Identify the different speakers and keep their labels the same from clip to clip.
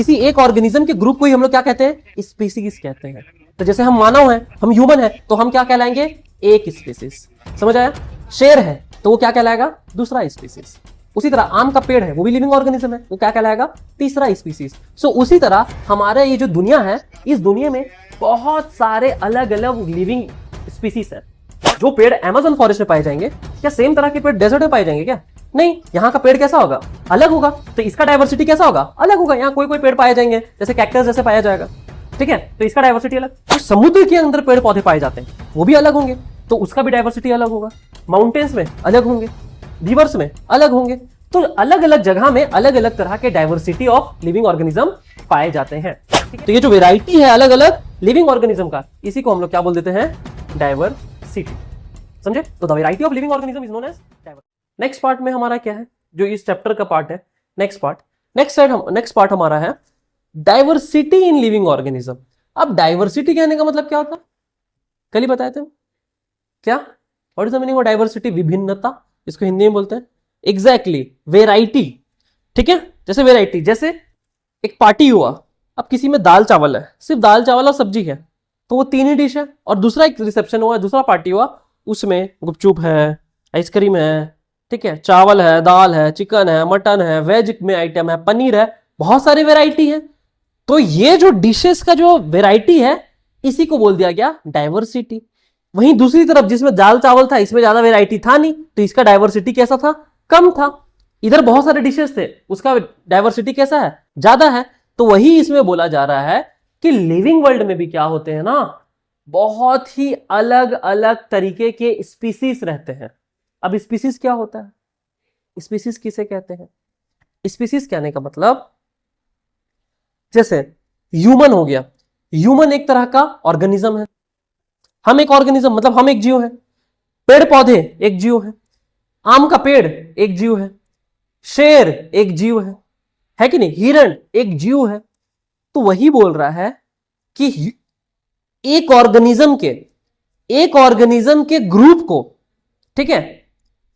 Speaker 1: किसी एक ऑर्गेनिज्म के ग्रुप को ही हम लोग क्या कहते हैं? स्पीसीज कहते हैं। तो जैसे हम मानव हैं, हम ह्यूमन हैं, तो हम क्या कहलाएंगे? एक स्पीसीज। समझ आया? शेर है तो वो क्या कहलाएगा? दूसरा स्पीसीज। उसी तरह आम का पेड़ है, वो भी लिविंग ऑर्गेनिज्म है, वो क्या कहलाएगा? तीसरा स्पीसीज। सो उसी तरह हमारे ये जो दुनिया है, इस दुनिया में बहुत सारे अलग अलग लिविंग स्पीसीज है। जो पेड़ अमेज़न फॉरेस्ट में पाए जाएंगे, क्या सेम तरह के पेड़ डेजर्ट में पाए जाएंगे क्या? नहीं, यहाँ का पेड़ कैसा होगा? अलग होगा। तो इसका डाइवर्सिटी कैसा होगा? अलग होगा। यहाँ कोई कोई पेड़ पाए जाएंगे, जैसे कैक्टस जैसे पाया जाएगा, ठीक है, तो इसका डाइवर्सिटी अलग। तो समुद्र के अंदर पेड़ पौधे पाए जाते हैं, वो भी अलग होंगे, तो उसका भी डाइवर्सिटी अलग होगा। माउंटेन्स में अलग होंगे, रिवर्स में अलग होंगे। तो अलग अलग जगह में अलग अलग तरह के डाइवर्सिटी ऑफ लिविंग ऑर्गेनिज्म पाए जाते हैं। तो ये जो वेराइटी है अलग अलग लिविंग ऑर्गेनिज्म का, इसी को हम लोग क्या बोल देते हैं? डाइवर्सिटी। समझे? तो the variety of living organism is known as diversity. Next part में हमारा क्या है, जो इस चैप्टर का पार्ट है, नेक्स्ट पार्ट हमारा है डाइवर्सिटी इन लिविंग ऑर्गेनिज्म। अब डाइवर्सिटी कहने का मतलब क्या होता है? कल ही बताए थे क्या? What is the meaning of diversity? विभिन्नता, इसको हिंदी में बोलते हैं। Exactly, variety. ठीक है, जैसे वेराइटी, जैसे एक पार्टी हुआ, अब किसी में दाल चावल है, सिर्फ दाल चावल और सब्जी है, तो वो तीन ही डिश है। और दूसरा एक रिसेप्शन हुआ, दूसरा पार्टी हुआ, उसमें गुपचुप है, आइसक्रीम है, ठीक है, चावल है, दाल है, चिकन है, मटन है, वेज में आइटम है, पनीर है, बहुत सारी वेराइटी है। तो ये जो डिशेस का जो वेराइटी है, इसी को बोल दिया गया डाइवर्सिटी। वहीं दूसरी तरफ जिसमें दाल चावल था, इसमें ज्यादा वेराइटी था नहीं, तो इसका डाइवर्सिटी कैसा था? कम था। इधर बहुत सारे डिशेस थे, उसका डाइवर्सिटी कैसा है? ज्यादा है। तो वही इसमें बोला जा रहा है कि लिविंग वर्ल्ड में भी क्या होते हैं ना, बहुत ही अलग अलग तरीके के स्पीसीज रहते हैं। अब स्पीसीज क्या होता है? स्पीसीज किसे कहते हैं? स्पीसीज कहने का मतलब, जैसे ह्यूमन हो गया, ह्यूमन एक तरह का ऑर्गेनिज्म है। हम एक ऑर्गेनिज्म मतलब हम एक जीव है। पेड़ पौधे एक जीव है, आम का पेड़ एक जीव है, शेर एक जीव है कि नहीं, हिरण एक जीव है। तो वही बोल रहा है कि एक ऑर्गेनिज्म के ग्रुप को, ठीक है,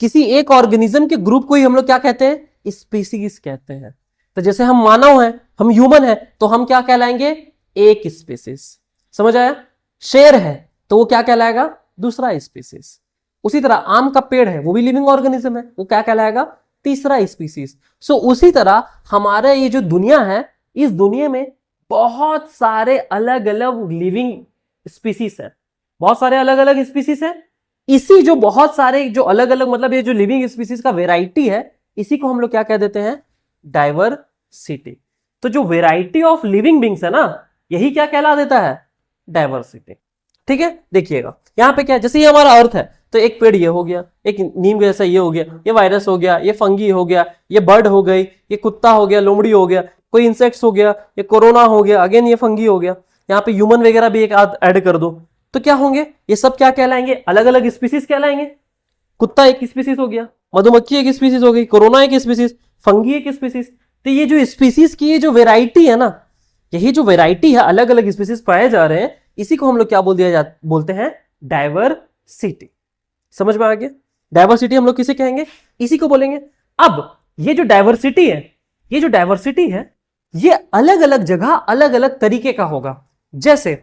Speaker 1: किसी एक ऑर्गेनिज्म के ग्रुप को ही हम लोग क्या कहते हैं? स्पीसीज कहते हैं। तो जैसे हम मानव हैं, हम ह्यूमन हैं, तो हम क्या कहलाएंगे? एक स्पीसीज। समझ आया? शेर है तो वो क्या कहलाएगा? दूसरा स्पीसीज। उसी तरह आम का पेड़ है, वो भी लिविंग ऑर्गेनिज्म है, वो क्या कहलाएगा? तीसरा स्पीसीज। सो उसी तरह हमारा ये जो दुनिया है, इस दुनिया में बहुत सारे अलग अलग लिविंग स्पीसीज है, बहुत सारे अलग अलग स्पीसीज है। इसी जो बहुत सारे जो अलग अलग मतलब ये जो लिविंग स्पीसीज का वेराइटी है, इसी को हम लोग क्या कह देते हैं? डाइवर्सिटी। तो जो वेराइटी ऑफ लिविंग बींग्स है ना, यही क्या कहला देता है? डाइवर्सिटी। ठीक है, देखिएगा यहां पे क्या है, जैसे ये हमारा अर्थ है, तो एक पेड़ ये हो गया, एक नीम जैसा ये हो गया, ये वायरस हो गया, ये फंगी हो गया, ये बर्ड हो गई, ये कुत्ता हो गया, लोमड़ी हो गया, कोई इंसेक्ट्स हो गया, ये कोरोना हो गया, अगेन ये फंगी हो गया, यहाँ पे ह्यूमन वगैरह भी एक आध ऐड कर दो, तो क्या होंगे? ये सब क्या कहलाएंगे? अलग अलग स्पीसीज कहलाएंगे। कुत्ता एक स्पीसीज हो गया, मधुमक्खी एक स्पीसीज हो गई, कोरोना एक स्पीसीज, फंगी एक स्पीसीज। तो ये जो स्पीसीज की ये जो वेराइटी है ना, यही जो वेराइटी है, अलग अलग स्पीसीज पाए जा रहे हैं, इसी को हम लोग क्या बोलते हैं? डाइवर्सिटी। समझ में आ गया? डाइवर्सिटी हम लोग किसे कहेंगे? इसी को बोलेंगे। अब ये जो डाइवर्सिटी है, ये अलग अलग जगह अलग अलग तरीके का होगा। जैसे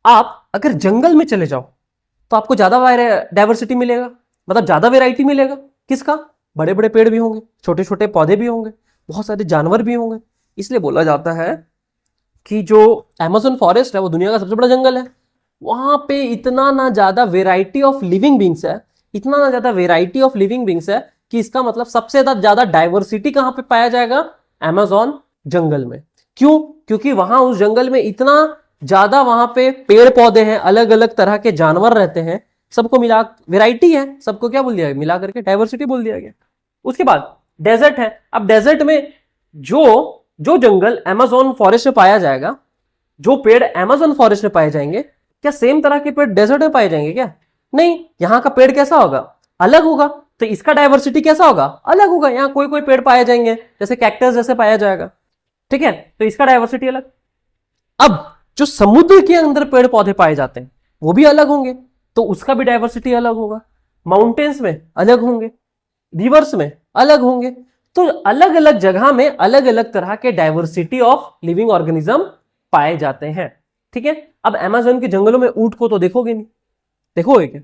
Speaker 1: आप अगर जंगल में चले जाओ तो आपको ज्यादा डाइवर्सिटी मिलेगा, मतलब ज्यादा वेराइटी मिलेगा। किसका? बड़े बड़े पेड़ भी होंगे, छोटे छोटे पौधे भी होंगे, बहुत सारे जानवर भी होंगे। इसलिए बोला जाता है कि जो अमेज़न फॉरेस्ट है वो दुनिया का सबसे बड़ा जंगल है। वहां पे इतना ना ज्यादा वेराइटी ऑफ लिविंग बींग्स है, कि इसका मतलब सबसे ज्यादा डाइवर्सिटी कहां पे पाया जाएगा? अमेज़न जंगल में। क्यों? क्योंकि वहां उस जंगल में इतना ज्यादा वहां पे पेड़ पौधे हैं, अलग अलग तरह के जानवर रहते हैं, सबको मिला वेराइटी है, सबको क्या बोल दिया गया? मिला करके डाइवर्सिटी बोल दिया गया। उसके बाद डेजर्ट है। अब डेजर्ट में जो जंगल अमेज़न फॉरेस्ट में पाया जाएगा, जो पेड़ अमेज़न फॉरेस्ट में पाए जाएंगे, क्या सेम तरह के पेड़ डेजर्ट में पाए जाएंगे क्या? नहीं, यहां का पेड़ कैसा होगा? अलग होगा। तो इसका डाइवर्सिटी कैसा होगा? अलग होगा। यहां कोई कोई पेड़ पाए जाएंगे, जैसे कैक्टस जैसे पाया जाएगा, ठीक है, तो इसका डाइवर्सिटी अलग। अब जो समुद्र के अंदर पेड़ पौधे पाए जाते हैं, वो भी अलग होंगे, तो उसका भी डाइवर्सिटी अलग होगा। माउंटेन्स में अलग होंगे, रिवर्स में अलग होंगे। तो अलग अलग जगह में अलग अलग तरह के डाइवर्सिटी ऑफ लिविंग ऑर्गेनिज्म पाए जाते हैं। ठीक है, अब अमेज़न के जंगलों में ऊंट को तो देखोगे नहीं, देखोगे क्या?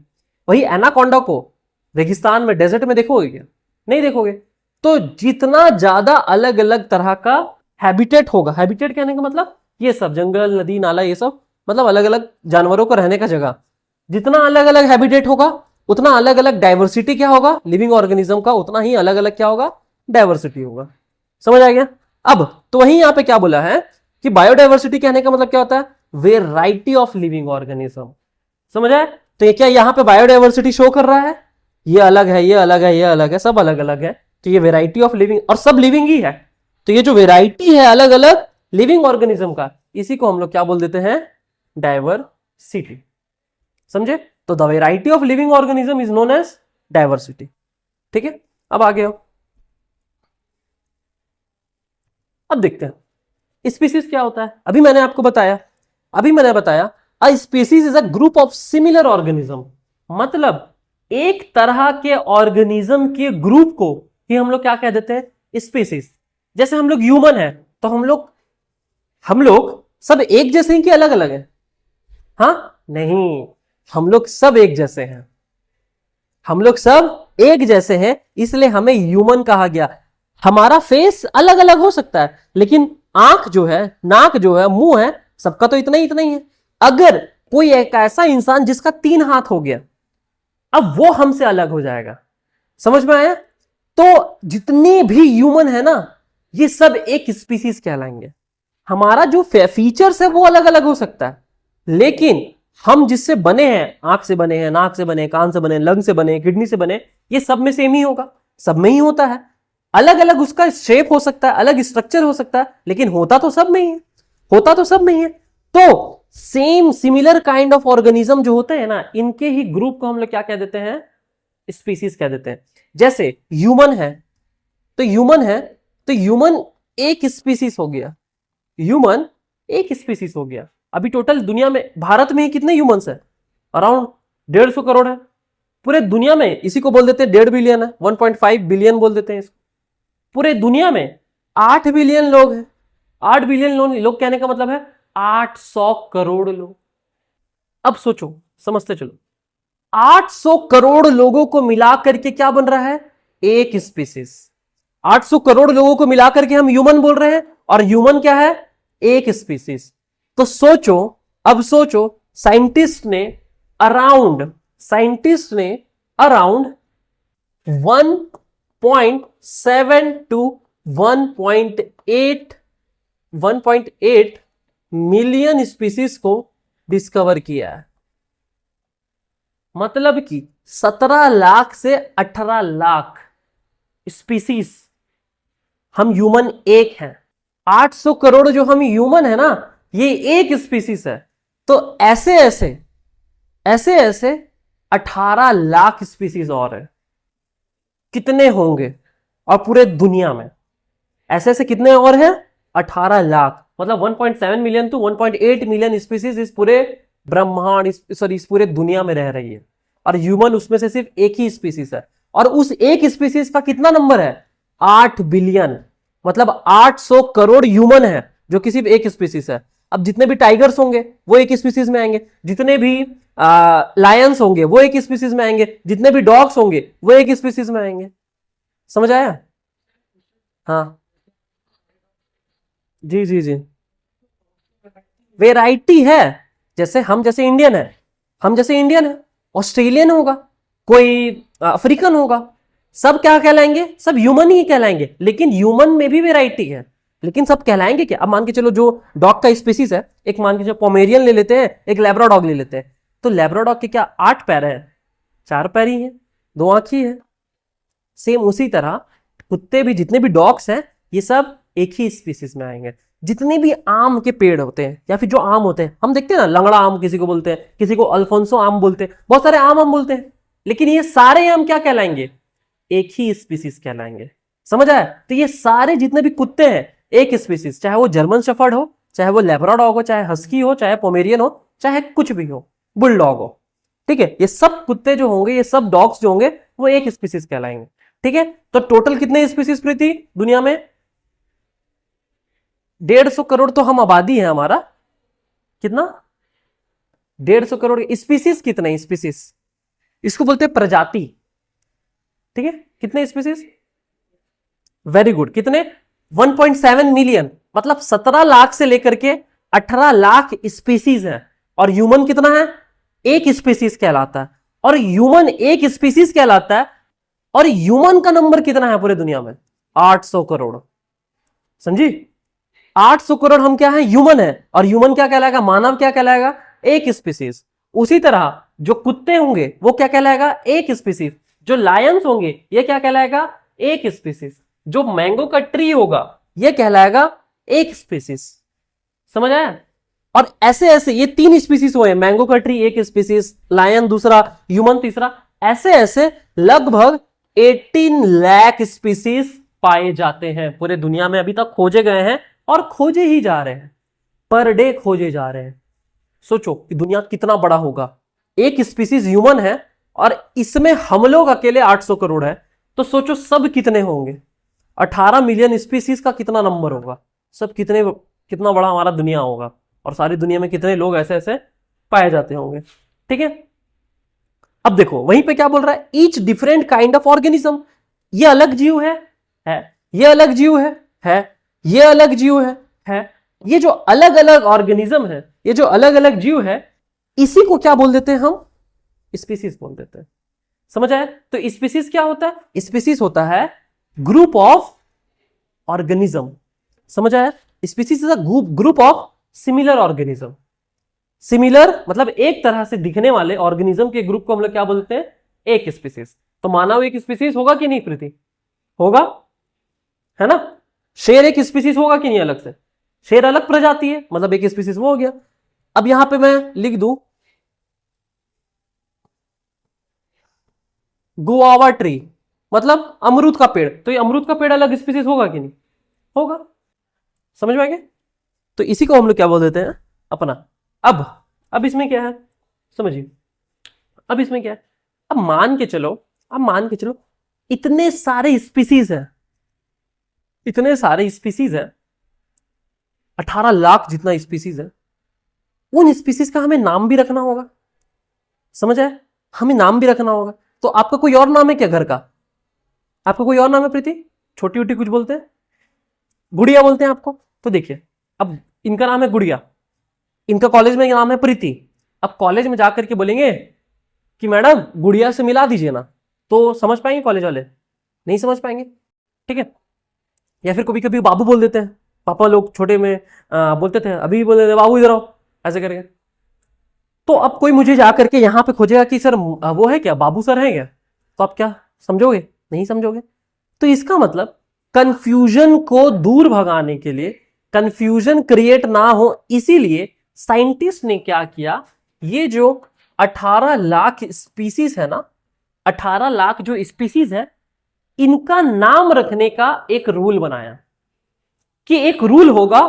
Speaker 1: वही एनाकोंडा को रेगिस्तान में, डेजर्ट में देखोगे क्या? नहीं देखोगे। तो जितना ज्यादा अलग अलग तरह का हैबिटेट होगा, हैबिटेट कहने का मतलब ये सब जंगल, नदी, नाला, ये सब मतलब अलग अलग जानवरों को रहने का जगह, जितना अलग अलग हैबिटेट होगा उतना अलग अलग डाइवर्सिटी क्या होगा लिविंग ऑर्गेनिज्म का, उतना ही अलग अलग क्या होगा, डाइवर्सिटी होगा। समझ आ गया? अब तो वही यहां पे क्या बोला है कि बायोडाइवर्सिटी कहने का मतलब क्या होता है, वेराइटी ऑफ लिविंग ऑर्गेनिज्म। समझ आए? तो ये क्या यहां पे बायोडाइवर्सिटी शो कर रहा है, ये अलग है, ये अलग है, ये अलग है, सब अलग अलग है, तो ये वेराइटी ऑफ लिविंग, और सब लिविंग ही है। तो ये जो वेराइटी है अलग अलग लिविंग ऑर्गेनिज्म का, इसी को हम लोग क्या बोल देते हैं, डाइवर्सिटी। समझे? तो the variety of living organism is known as diversity. ठीक है, अब आगे हो, अब देखते हैं स्पीसीज क्या होता है। अभी मैंने आपको बताया, a species is a group of similar organism, मतलब एक तरह के ऑर्गेनिज्म के ग्रुप को ही हम लोग क्या कह देते हैं, स्पीसीज। जैसे हम लोग ह्यूमन है, तो हम लोग सब एक जैसे हैं कि अलग अलग हैं? हाँ नहीं, हम लोग सब एक जैसे हैं, हम लोग सब एक जैसे हैं, इसलिए हमें ह्यूमन कहा गया। हमारा फेस अलग अलग हो सकता है, लेकिन आंख जो है, नाक जो है, मुंह है, सबका तो इतना ही है। अगर कोई एक ऐसा इंसान जिसका 3 हाथ हो गया, अब वो हमसे अलग हो जाएगा। समझ में आया? तो जितने भी ह्यूमन है ना, ये सब एक स्पीसीज कहलाएंगे। हमारा जो फीचर्स है वो अलग अलग हो सकता है, लेकिन हम जिससे बने हैं, आंख से बने हैं, नाक से बने, कान से बने, लंग से बने, किडनी से बने, ये सब में सेम ही होगा, सब में ही होता है। अलग अलग उसका शेप हो सकता है, अलग स्ट्रक्चर हो सकता है, लेकिन होता तो सब में ही है, होता तो सब में ही है। तो same similar kind of organism जो होते हैं ना, इनके ही ग्रुप को हम लोग क्या कह देते हैं, स्पीसीज कह देते हैं। जैसे ह्यूमन है, तो ह्यूमन एक स्पीसीज हो गया, ह्यूमन एक स्पीसीज हो गया। अभी टोटल दुनिया में, भारत में ही कितने ह्यूमंस है, अराउंड 150 करोड़ है। पूरे दुनिया में इसी को बोल देते हैं 1.5 बिलियन है, 1.5 बिलियन बोल देते हैं इसको। पूरे दुनिया में 8 बिलियन लोग हैं। 8 बिलियन लोग कहने का मतलब है 800 करोड़ लोग। अब सोचो, समझते चलो, 800 करोड़ लोगों को मिलाकर के क्या बन रहा है, एक स्पीसीज। 800 करोड़ लोगों को मिलाकर के हम ह्यूमन बोल रहे हैं, और ह्यूमन क्या है, एक स्पीसीज। तो सोचो, अब सोचो, साइंटिस्ट ने अराउंड 1.7 टू 1.8 मिलियन स्पीसीज को डिस्कवर किया है। मतलब कि 17 लाख से 18 लाख स्पीसीज, हम ह्यूमन एक हैं। 800 करोड़ जो हम ह्यूमन है ना, ये एक स्पीसीज है। तो ऐसे ऐसे 18 लाख स्पीसीज और है। कितने होंगे? और पूरे दुनिया में ऐसे ऐसे कितने और हैं, 18 लाख। मतलब 1.7 मिलियन टू 1.8 मिलियन स्पीसीज इस पूरे ब्रह्मांड, इस पूरे दुनिया में रह रही है, और ह्यूमन उसमें से सिर्फ एक ही स्पीसीज है। और उस एक स्पीसीज का कितना नंबर है, 8 बिलियन। मतलब 800 करोड़ ह्यूमन है जो कि सिर्फ एक स्पीसीज है। अब जितने भी टाइगर्स होंगे वो एक स्पीसीज में आएंगे, जितने भी लायंस होंगे वो एक स्पीसीज में आएंगे, जितने भी डॉग्स होंगे वो एक स्पीसीज में आएंगे। समझ आया? हाँ जी जी जी, वेराइटी है। जैसे हम जैसे इंडियन है, ऑस्ट्रेलियन होगा, कोई अफ्रीकन होगा, सब क्या कहलाएंगे, सब ह्यूमन ही कहलाएंगे। लेकिन ह्यूमन में भी वेराइटी है, लेकिन सब कहलाएंगे क्या? अब मान के चलो, जो डॉग का स्पीसीज है, एक मान के चलो पोमेरियन ले लेते हैं, एक लैब्राडॉग ले लेते हैं। तो लैब्राडॉग के क्या 8 पैर है? 4 पैर ही है, 2 आंख ही है। सेम उसी तरह कुत्ते भी, जितने भी डॉग्स हैं, ये सब एक ही स्पीसीज में आएंगे। जितने भी आम के पेड़ होते हैं, या फिर जो आम होते हैं, हम देखते हैं ना, लंगड़ा आम किसी को बोलते हैं, किसी को अल्फोंसो आम बोलते हैं, बहुत सारे आम बोलते हैं। लेकिन ये सारे आम क्या कहलाएंगे, एक ही स्पीसीज कहलाएंगे। समझ आया? तो ये सारे जितने भी कुत्ते हैं एक स्पीसीज, चाहे वो जर्मन शेफर्ड हो, चाहे वो लैब्राडॉग हो, चाहे हस्की हो, चाहे पोमेरियन हो, चाहे कुछ भी हो, बुलडॉग हो। ठीक है, ये सब कुत्ते जो होंगे, ये सब डॉग्स जो होंगे, वो एक स्पीसीज कहलाएंगे। ठीक है, तो टोटल कितने स्पीसीज प्रीति दुनिया में? 150 करोड़ तो हम आबादी है हमारा, कितना? 150 करोड़। स्पीसीज कितने? स्पीसीज इसको बोलते हैं प्रजाति, ठीक है। कितने स्पीसीज? वेरी गुड, कितने? 1.7 मिलियन, मतलब 17 लाख से लेकर के 18 लाख स्पीसीज है। और ह्यूमन कितना है? एक स्पीसीज कहलाता है, और ह्यूमन एक स्पीसीज कहलाता है। और ह्यूमन का नंबर कितना है पूरे दुनिया में? 800 करोड़। समझी? 800 करोड़ हम क्या है? ह्यूमन है। और ह्यूमन क्या कहलाएगा? मानव क्या कहलाएगा? एक स्पीसीज। उसी तरह जो कुत्ते होंगे वो क्या कहलाएगा? एक स्पीसीज। जो लायंस होंगे ये क्या कहलाएगा? एक स्पीसीज। जो मैंगो का ट्री होगा ये कहलाएगा एक स्पीसीज। समझ आया? और ऐसे ऐसे ये 3 स्पीसीज हुए, मैंगो का ट्री एक स्पीसीज, लायन दूसरा, ह्यूमन तीसरा, ऐसे ऐसे लगभग 18 लाख स्पीसीज पाए जाते हैं पूरे दुनिया में। अभी तक खोजे गए हैं और खोजे ही जा रहे हैं, पर डे खोजे जा रहे हैं। सोचो कि दुनिया कितना बड़ा होगा। एक स्पीसीज ह्यूमन है और इसमें हम लोग अकेले 800 करोड़ है, तो सोचो सब कितने होंगे? 18 मिलियन स्पीसीज का कितना नंबर होगा? सब कितना बड़ा हमारा दुनिया होगा, और सारी दुनिया में कितने लोग ऐसे ऐसे पाए जाते होंगे। ठीक है, अब देखो वहीं पे क्या बोल रहा है? Each different kind of organism. ये अलग जीव है, ये अलग जीव है, ये अलग जीव है। ये जो अलग अलग ऑर्गेनिज्म है, ये जो अलग अलग जीव है, इसी को क्या बोल देते हैं हम? स्पीसीज बोल देते हैं। समझ आया? तो स्पीसीज क्या होता है? स्पीसीज होता है ग्रुप ऑफ ऑर्गेनिज्म। समझ आया? Species is a group of similar organism. Similar मतलब एक तरह से दिखने वाले ऑर्गेनिज्म के ग्रुप को हम लोग क्या बोलते हैं? एक स्पीसीज। तो मानव एक स्पीसीज होगा कि नहीं प्रीति? होगा, है ना? शेर एक स्पीसीज होगा कि नहीं? अलग से शेर अलग प्रजाति है, मतलब एक स्पीसीज वो हो गया। अब यहां पे मैं लिख दूं गुआवा ट्री, मतलब अमरूद का पेड़। तो ये अमरूद का पेड़ अलग स्पीसीज होगा कि नहीं? होगा। समझ में आ गया? तो इसी को हम लोग क्या बोल देते हैं? अपना। अब इसमें क्या है समझिए। अब इसमें क्या है? अब मान के चलो इतने सारे स्पीसीज है, 18 लाख जितना स्पीसीज है। उन स्पीसीज का हमें नाम भी रखना होगा। समझ आए? हमें नाम भी रखना होगा। तो आपका कोई और नाम है क्या घर का? आपका कोई और नाम है प्रीति? छोटी उटी कुछ बोलते हैं, गुड़िया बोलते हैं आपको। तो देखिए, अब इनका नाम है गुड़िया, इनका कॉलेज में नाम है प्रीति। अब कॉलेज में जाकर के बोलेंगे कि मैडम गुड़िया से मिला दीजिए ना, तो समझ पाएंगे कॉलेज वाले? नहीं समझ पाएंगे। ठीक है, या फिर कभी कभी बाबू बोल देते हैं। पापा लोग छोटे में बोलते थे, अभी बोल देते बाबू इधर आओ, ऐसे करके। तो अब कोई मुझे जाकर के यहां पे खोजेगा कि सर वो है क्या, बाबू सर है क्या? तो आप क्या समझोगे? नहीं समझोगे। तो इसका मतलब कंफ्यूजन को दूर भगाने के लिए, कंफ्यूजन क्रिएट ना हो इसीलिए साइंटिस्ट ने क्या किया, ये जो 18 लाख स्पीसीज है ना, 18 लाख जो स्पीसीज है, इनका नाम रखने का एक रूल बनाया कि एक रूल होगा,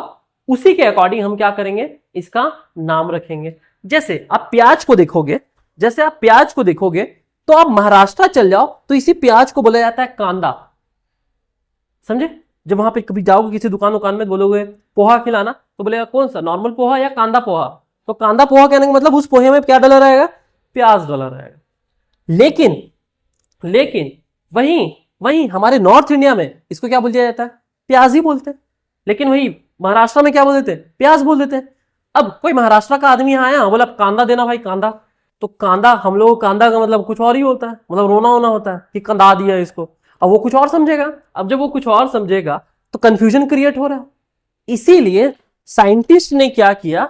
Speaker 1: उसी के अकॉर्डिंग हम क्या करेंगे? इसका नाम रखेंगे। जैसे आप प्याज को देखोगे, तो आप महाराष्ट्र चल जाओ तो इसी प्याज को बोला जाता है कांदा। समझे? जब वहां पे कभी जाओगे किसी दुकान में, बोलोगे पोहा खिलाना, तो बोलेगा कौन सा, नॉर्मल पोहा या कांदा पोहा? तो कांदा पोहा कहने का मतलब उस पोहे में क्या डला रहेगा? प्याज डला रहेगा। लेकिन वहीं हमारे नॉर्थ इंडिया में इसको क्या बोल दिया जाता है? प्याज ही बोलते हैं। लेकिन वही महाराष्ट्र में क्या बोल देते हैं? प्याज बोल देते हैं। अब कोई महाराष्ट्र का आदमी आया, बोला कांदा देना भाई, कांदा। तो कांदा, हम लोग कांदा का मतलब कुछ और ही होता है, मतलब रोना होना होता है कि कंदा दिया इसको। अब वो कुछ और समझेगा। अब जब वो कुछ और समझेगा तो कंफ्यूजन क्रिएट हो रहा है। इसीलिए साइंटिस्ट ने क्या किया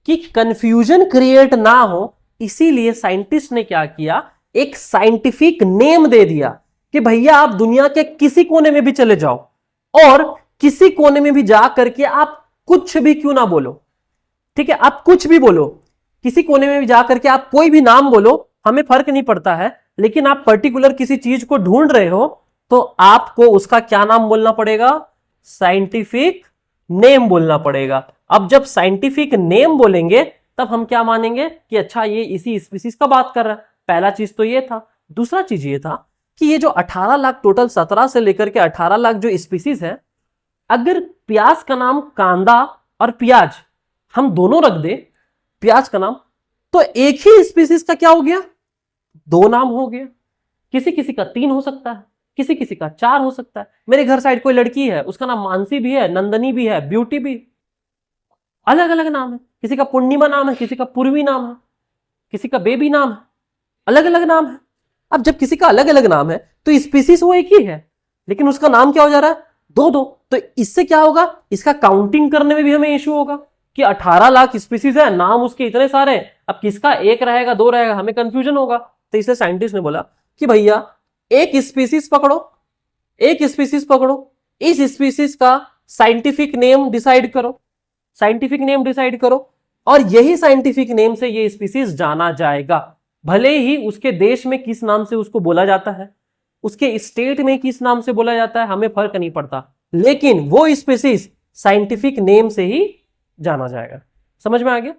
Speaker 1: कि कंफ्यूजन क्रिएट ना हो, इसीलिए साइंटिस्ट ने क्या किया, एक साइंटिफिक नेम दे दिया कि भैया आप दुनिया के किसी कोने में भी चले जाओ और किसी कोने में भी जा करके आप कुछ भी क्यों ना बोलो, ठीक है, आप कुछ भी बोलो, किसी कोने में भी जा करके आप कोई भी नाम बोलो, हमें फर्क नहीं पड़ता है। लेकिन आप पर्टिकुलर किसी चीज को ढूंढ रहे हो तो आपको उसका क्या नाम बोलना पड़ेगा? साइंटिफिक नेम बोलना पड़ेगा। अब जब साइंटिफिक नेम बोलेंगे तब हम क्या मानेंगे कि अच्छा ये इसी स्पीसीज का बात कर रहा है। पहला चीज तो ये था। दूसरा चीज ये था कि ये जो 18 लाख टोटल 17 से लेकर के 18 लाख जो स्पीसीज है, अगर प्याज का नाम कांदा और प्याज हम दोनों रख दे, प्याज का नाम, तो एक ही स्पीसीज का क्या हो गया, 2 नाम हो गया। किसी किसी का 3 हो सकता है, किसी किसी का 4 हो सकता है। मेरे घर साइड कोई लड़की है, उसका नाम मानसी भी है, नंदनी भी है, ब्यूटी भी, अलग अलग नाम है। किसी का पूर्णिमा नाम है, किसी का पूर्वी नाम है, किसी का बेबी नाम है, अलग अलग नाम है। अब जब किसी का अलग अलग नाम है तो स्पीसीज वो एक ही है, लेकिन उसका नाम क्या हो जा रहा है, 2-2। तो इससे क्या होगा, इसका काउंटिंग करने में भी हमें इश्यू होगा कि 18 लाख स्पीसीज है, नाम उसके इतने सारे, अब किसका 1 रहेगा 2 रहेगा, हमें कंफ्यूजन होगा। तो इसलिए साइंटिस्ट ने बोला कि भैया एक स्पीसीज पकड़ो, एक स्पीसीज पकड़ो, इस स्पीसीज का साइंटिफिक नेम डिसाइड करो, साइंटिफिक नेम डिसाइड करो, और यही साइंटिफिक नेम से ये स्पीसीज जाना जाएगा। भले ही उसके देश में किस नाम से उसको बोला जाता है, उसके स्टेट में किस नाम से बोला जाता है, हमें फर्क नहीं पड़ता, लेकिन वो स्पीसीज साइंटिफिक नेम से ही जाना जाएगा। समझ में आ गया?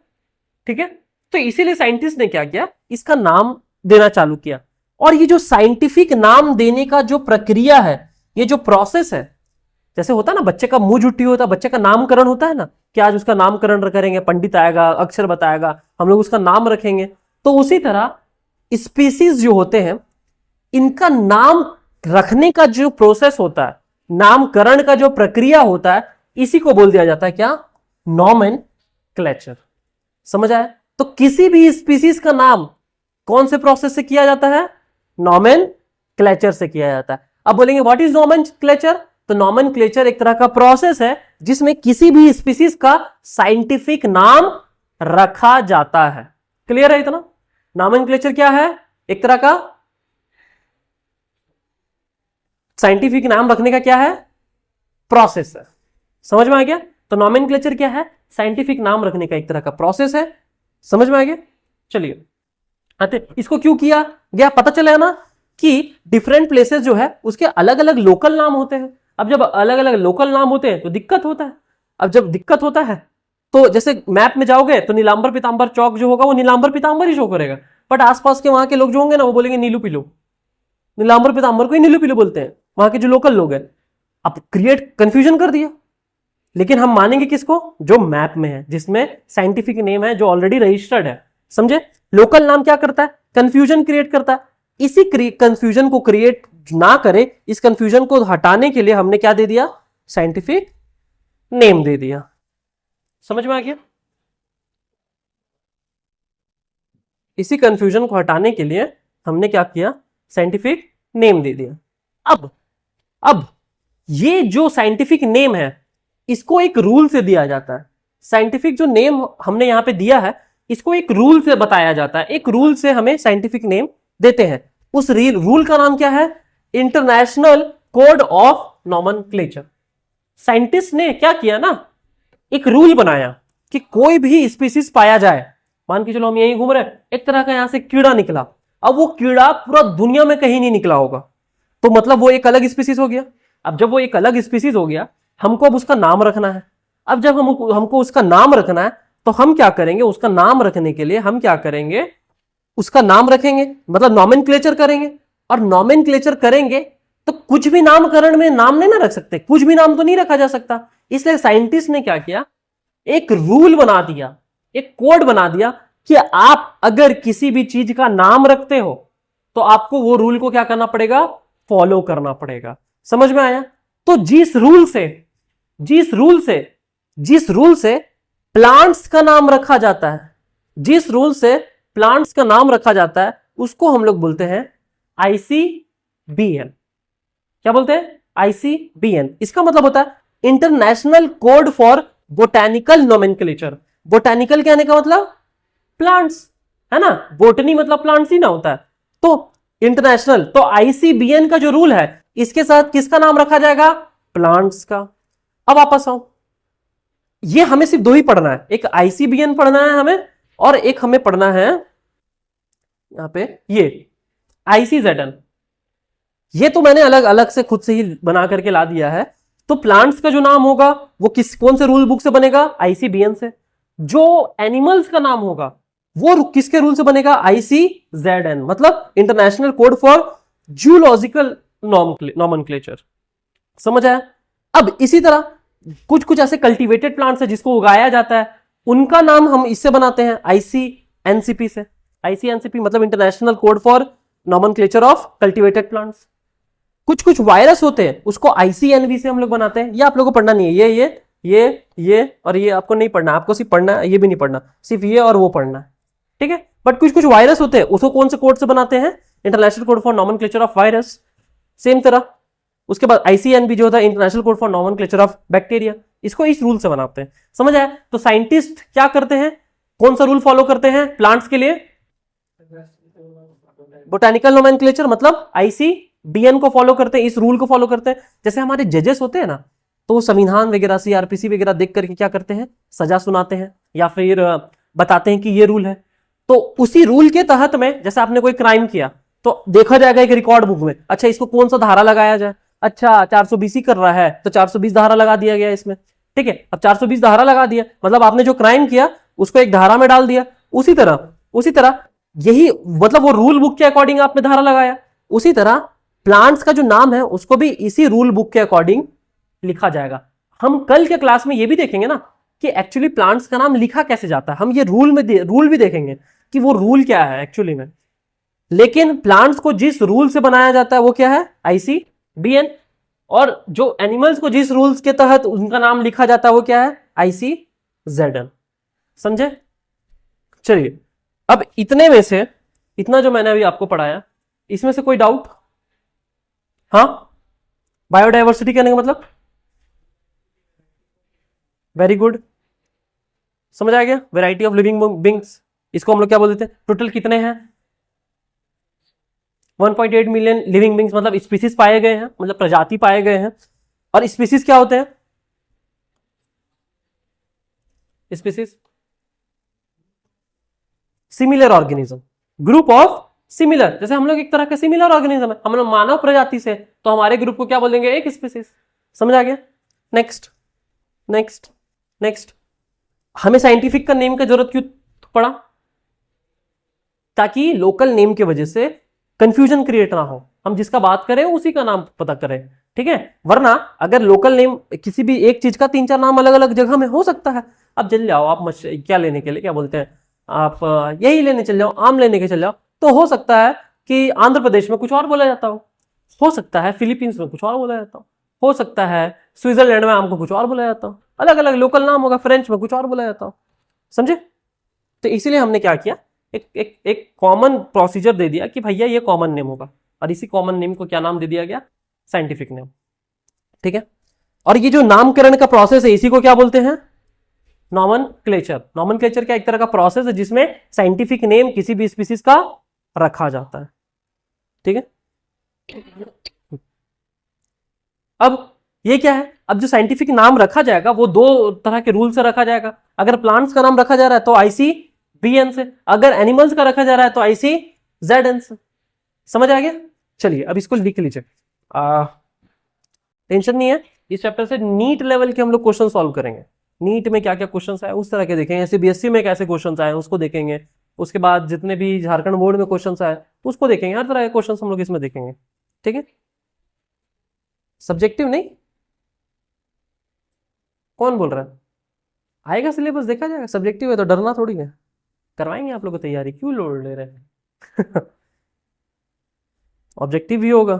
Speaker 1: ठीक है। तो इसीलिए साइंटिस्ट ने क्या किया, इसका नाम देना चालू किया। और ये जो साइंटिफिक नाम देने का जो प्रक्रिया है, ये जो प्रोसेस है, जैसे होता है ना बच्चे का मुंह जुट्टी होता है, बच्चे का नामकरण होता है ना, कि आज उसका नामकरण करेंगे, पंडित आएगा, अक्षर बताएगा, हम लोग उसका नाम रखेंगे। तो उसी तरह स्पीसीज जो होते हैं, इनका नाम रखने का जो प्रोसेस होता है, नामकरण का जो प्रक्रिया होता है, इसी को बोल दिया जाता है क्या, नॉमेनक्लेचर। समझ आया? तो किसी भी स्पीसीज का नाम कौन से प्रोसेस से किया जाता है, नॉमेनक्लेचर से किया जाता है। अब बोलेंगे व्हाट इज नॉमेनक्लेचर? तो नॉमेनक्लेचर एक तरह का प्रोसेस है जिसमें किसी भी स्पीसीज का साइंटिफिक नाम रखा जाता है। क्लियर है इतना? नॉमेनक्लेचर क्या है, एक तरह का साइंटिफिक नाम रखने का क्या है, प्रोसेस है। समझ में आ गया? तो नॉमेनक्लेचर क्या है, साइंटिफिक नाम रखने का एक तरह का प्रोसेस है। समझ में आ गया? चलिए आते, इसको क्यों किया गया, पता चला ना कि डिफरेंट प्लेसेस जो है उसके अलग अलग लोकल नाम होते हैं। अब जब अलग अलग लोकल नाम होते हैं तो दिक्कत होता है। अब जब दिक्कत होता है तो जैसे मैप में जाओगे तो नीलांबर पीतांबर चौक जो होगा वो नीलांबर पीतांबर ही शो करेगा, बट आसपास के वहां के लोग जो होंगे ना वो बोलेंगे नीलू पीलू, नीलांबर पीतांबर को ही नीलू पीलू बोलते हैं वहां के जो लोकल लोग हैं। अब क्रिएट कंफ्यूजन कर दिया। लेकिन हम मानेंगे किसको, जो मैप में है, जिसमें साइंटिफिक नेम है, जो ऑलरेडी रजिस्टर्ड है। समझे? लोकल नाम क्या करता है, कंफ्यूजन क्रिएट करता है। इसी कंफ्यूजन को क्रिएट ना करे, इस कंफ्यूजन को हटाने के लिए हमने क्या दे दिया, साइंटिफिक नेम दे दिया। समझ में आ गया? इसी कंफ्यूजन को हटाने के लिए हमने क्या किया, साइंटिफिक नेम दे दिया। अब ये जो साइंटिफिक नेम है इसको एक रूल से दिया जाता है। साइंटिफिक जो नेम हमने यहां पे दिया है इसको एक रूल से बताया जाता है, एक रूल से हमें साइंटिफिक नेम देते हैं। उस रूल का नाम क्या है, international code of nomenclature. Scientist ने क्या किया ना, एक रूल बनाया कि कोई भी स्पीसीज पाया जाए, मान के चलो हम यहीं घूम रहे हैं, एक तरह का यहां से कीड़ा निकला, अब वो कीड़ा पूरा दुनिया में कहीं नहीं निकला होगा, तो मतलब वो एक अलग स्पीसीज हो गया। अब जब वो एक अलग स्पीसीज हो गया, हमको अब उसका नाम रखना है। अब जब हमको उसका नाम रखना है तो हम क्या करेंगे, उसका नाम रखने के लिए हम क्या करेंगे, उसका नाम रखेंगे, मतलब नॉमेनक्लेचर करेंगे। और नॉमेनक्लेचर करेंगे तो कुछ भी नामकरण में नाम नहीं ना रख सकते, कुछ भी नाम तो नहीं रखा जा सकता। इसलिए साइंटिस्ट ने क्या किया, एक रूल बना दिया, एक कोड बना दिया कि आप अगर किसी भी चीज का नाम रखते हो तो आपको वो रूल को क्या करना पड़ेगा, फॉलो करना पड़ेगा। समझ में आया? तो जिस रूल से प्लांट्स का नाम रखा जाता है, जिस रूल से प्लांट्स का नाम रखा जाता है उसको हम लोग बोलते हैं ICBN। क्या बोलते हैं? ICBN। इसका मतलब होता है international code for botanical nomenclature. Botanical कहने का मतलब प्लांट्स है ना, बोटनी मतलब प्लांट्स ही ना होता है। तो इंटरनेशनल, तो ICBN का जो रूल है इसके साथ किसका नाम रखा जाएगा, प्लांट्स का। अब वापस आओ, ये हमें सिर्फ 2 ही पढ़ना है, एक ICBN पढ़ना है हमें और एक हमें पढ़ना है यहां पे ये ICZN। ये तो मैंने अलग अलग से खुद से ही बना करके ला दिया है। तो प्लांट्स का जो नाम होगा वो कौन से रूल बुक से बनेगा, ICBN से। जो एनिमल्स का नाम होगा वो किसके रूल से बनेगा, ICZN, मतलब international code for zoological nomenclature. समझ आया? अब इसी तरह कुछ कुछ ऐसे कल्टीवेटेड प्लांट्स है जिसको उगाया जाता है, उनका नाम हम इससे बनाते हैं आईसीएनसीपी से। आईसीएनसीपी मतलब international code for nomenclature of cultivated plants. कुछ कुछ वायरस होते हैं उसको आईसीएनवी से हम लोग बनाते हैं। ये आप लोगों को पढ़ना नहीं है, ये और ये आपको नहीं पढ़ना, आपको सिर्फ पढ़ना है, ये भी नहीं पढ़ना, सिर्फ ये और वो पढ़ना है, ठीक है। बट कुछ कुछ वायरस होते हैं उसको कौन से कोड से बनाते हैं? International code for nomenclature of virus. Same तरह उसके बाद आईसीएनबी जो होता है international code for nomenclature of bacteria, इसको इस रूल से बनाते हैं। समझ आया? तो साइंटिस्ट क्या करते हैं, कौन सा रूल फॉलो करते हैं प्लांट्स के लिए? बोटानिकल नोमेनक्लेचर मतलब आईसीबीएन को फॉलो करते हैं, इस रूल को फॉलो करते हैं। जैसे हमारे जजेस होते हैं ना, तो वो संविधान वगैरह सीआरपीसी वगैरह देख करके क्या करते हैं, सजा सुनाते हैं या फिर बताते हैं कि ये रूल है। तो उसी रूल के तहत में जैसे आपने कोई क्राइम किया तो देखा जाएगा एक रिकॉर्ड बुक में, अच्छा इसको कौन सा धारा लगाया जाए, अच्छा 420 कर रहा है तो 420 धारा लगा दिया गया इसमें, ठीक है। अब 420 धारा लगा दिया मतलब आपने जो क्राइम किया उसको एक धारा में डाल दिया। उसी तरह यही मतलब वो रूल बुक के अकॉर्डिंग आपने धारा लगाया। उसी तरह प्लांट्स का जो नाम है उसको भी इसी रूल बुक के अकॉर्डिंग लिखा जाएगा। हम कल के क्लास में ये भी देखेंगे ना कि एक्चुअली प्लांट्स का नाम लिखा कैसे जाता है, हम ये रूल भी देखेंगे कि वो रूल क्या है एक्चुअली में। लेकिन प्लांट्स को जिस रूल से बनाया जाता है वो क्या है, आईसीबीएन, और जो एनिमल्स को जिस रूल्स के तहत उनका नाम लिखा जाता है वो क्या है, आईसीजेडएन। समझे? चलिए, अब इतने में से इतना जो मैंने अभी आपको पढ़ाया, इसमें से कोई डाउट? हाँ, बायोडायवर्सिटी कहने का मतलब वेरी गुड, समझ आ गया। वैरायटी ऑफ लिविंग बींग्स, इसको हम लोग क्या बोल देते हैं? टोटल कितने हैं? 1.8 मिलियन लिविंग बींग्स मतलब स्पीसीज पाए गए हैं, मतलब प्रजाति पाए गए हैं। और स्पीसीज क्या होते हैं? Species similar organism, group of similar. जैसे हम लोग एक तरह का सिमिलर ऑर्गेनिज्म है, हम लोग मानव प्रजाति से, तो हमारे ग्रुप को क्या बोलेंगे? एक स्पीसीज। समझ आ गया? Next next next. हमें साइंटिफिक का नेम का जरूरत क्यों पड़ा? ताकि लोकल नेम की वजह से कंफ्यूजन क्रिएट ना हो, हम जिसका बात करें उसी का नाम पता करें, ठीक है। वरना अगर लोकल नेम किसी भी एक चीज का 3-4 नाम अलग अलग जगह में हो सकता है। अब चल जाओ आप क्या लेने के लिए, क्या बोलते हैं आप, यही लेने चल जाओ, आम लेने के चल जाओ, तो हो सकता है कि आंध्र प्रदेश में कुछ और बोला जाता हो सकता है फिलीपींस में कुछ और बोला जाता हो सकता है स्विट्जरलैंड में आम को कुछ और बोला जाता हो, अलग अलग लोकल नाम होगा, फ्रेंच में कुछ और बोला जाता हो। समझे? तो इसीलिए हमने क्या किया, एक कॉमन प्रोसीजर दे दिया कि भैया ये कॉमन नेम होगा, और इसी कॉमन नेम को क्या नाम दे दिया गया? साइंटिफिक नेम, ठीक है। और ये जो नामकरण का प्रोसेस है इसी को क्या बोलते हैं? नॉमेनक्लेचर। नॉमेनक्लेचर क्या एक तरह का प्रोसेस है जिसमें साइंटिफिक नेम किसी भी स्पीसीज का रखा जाता है, ठीक है। अब ये क्या है, अब जो साइंटिफिक नाम रखा जाएगा वो 2 तरह के रूल से रखा जाएगा। अगर प्लांट्स का नाम रखा जा रहा है तो आईसीबीएन से, अगर एनिमल्स का रखा जा रहा है तो आईसीजेडएन से। समझ आ गया? चलिए अब इसको लिख लीजिए, टेंशन नहीं है। इस चैप्टर से नीट लेवल के हम लोग क्वेश्चन सॉल्व करेंगे। नीट में क्या क्या क्वेश्चन आए उस तरह के देखेंगे, सीबीएसई में कैसे क्वेश्चन आए उसको देखेंगे, उसके बाद जितने भी झारखंड बोर्ड में क्वेश्चन आए उसको देखेंगे, हर तरह के क्वेश्चन हम लोग इसमें देखेंगे, ठीक है। सब्जेक्टिव नहीं, कौन बोल रहा है? आएगा सिलेबस, देखा जाएगा। सब्जेक्टिव है तो डरना थोड़ी है, करवाएंगे आप लोग को तैयारी, क्यों लोड ले रहे हैं? ऑब्जेक्टिव भी होगा।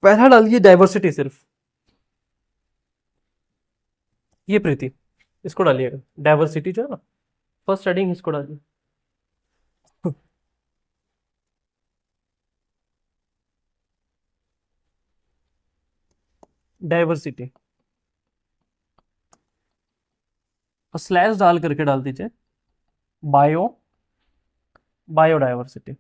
Speaker 1: पहला डालिए डाइवर्सिटी, सिर्फ ये प्रीति, इसको डालिएगा डाइवर्सिटी जो है ना, फर्स्ट हेडिंग इसको डालिए। डाइवर्सिटी और स्लैश डाल करके डाल दीजिए बायोडाइवर्सिटी।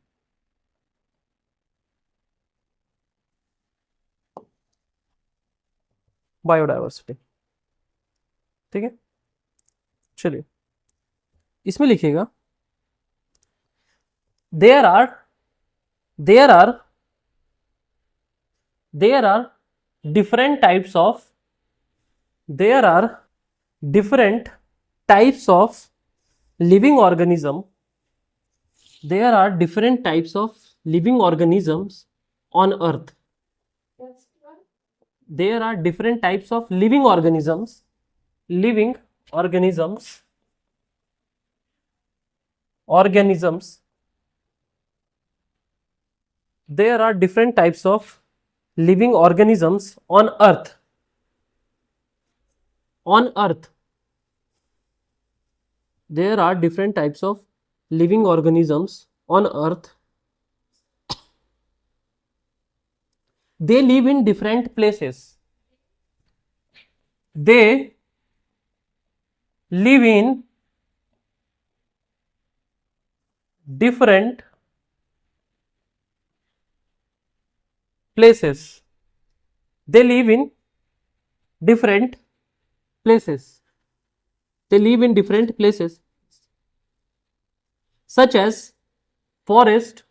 Speaker 1: बायोडाइवर्सिटी, ठीक है। चलिए इसमें लिखिएगा there are different types of living organism There are different types of living organisms on earth. There are different types of living organisms. There are different types of living organisms on earth. There are different types of living organisms on earth. They live in different places. They live in different places. They live in different places. They live in different places, such as forest,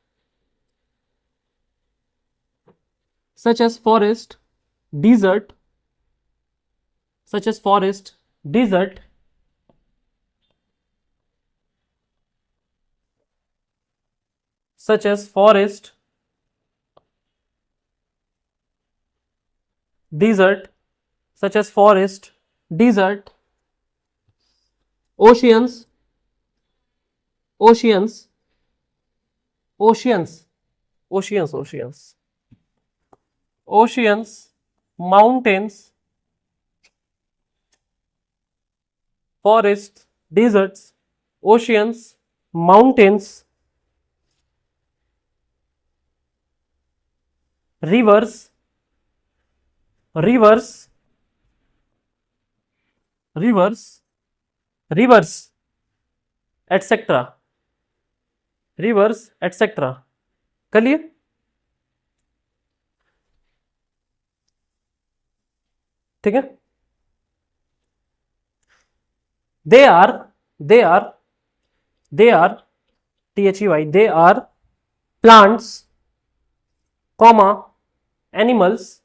Speaker 1: desert, oceans, mountains, forests, deserts, oceans, mountains, rivers, etc. कर लिए? ठीक है? They are THEY, they are plants, animals,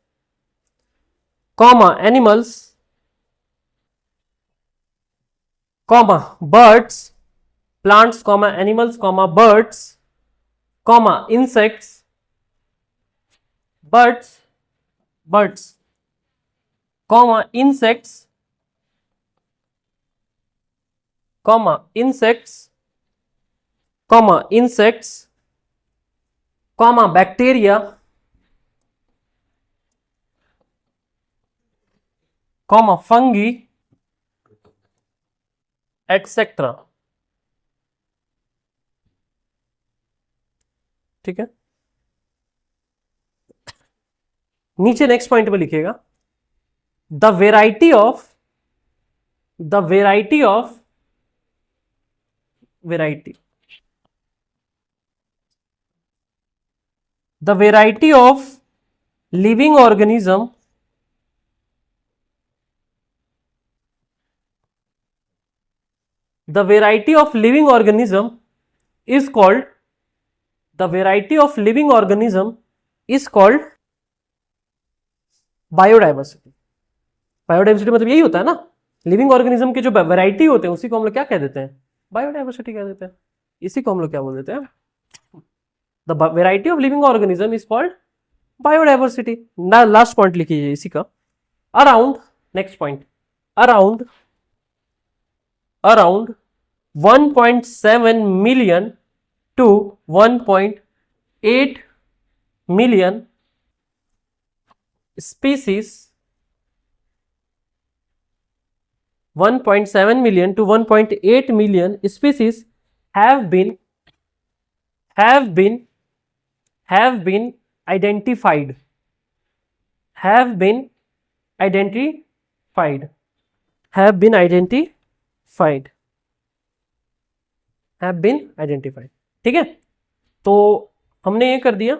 Speaker 1: birds, plants, animals, birds, insects, insects, bacteria, fungi, etc. ठीक है? नीचे next point पे लिखिएगा, the variety of living organism is called biodiversity. Biodiversity मतलब यही होता है ना, लिविंग ऑर्गेनिज्म के जो वैरायटी होते हैं उसी को हम लोग क्या कह देते हैं? बायोडाइवर्सिटी कह देते हैं. इसी को हम लोग क्या बोल देते हैं? The variety of living organism is called biodiversity. Last point लिखिए इसी का. Around, next point, around 1.7 million to 1.8 million species, 1.7 million to 1.8 million species have been identified. ठीक है? तो हमने ये कर दिया,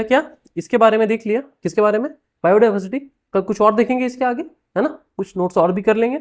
Speaker 1: क्या इसके बारे में देख लिया. किसके बारे में? बायोडाइवर्सिटी. कल कुछ और देखेंगे इसके आगे, है ना, कुछ नोट्स और भी कर लेंगे.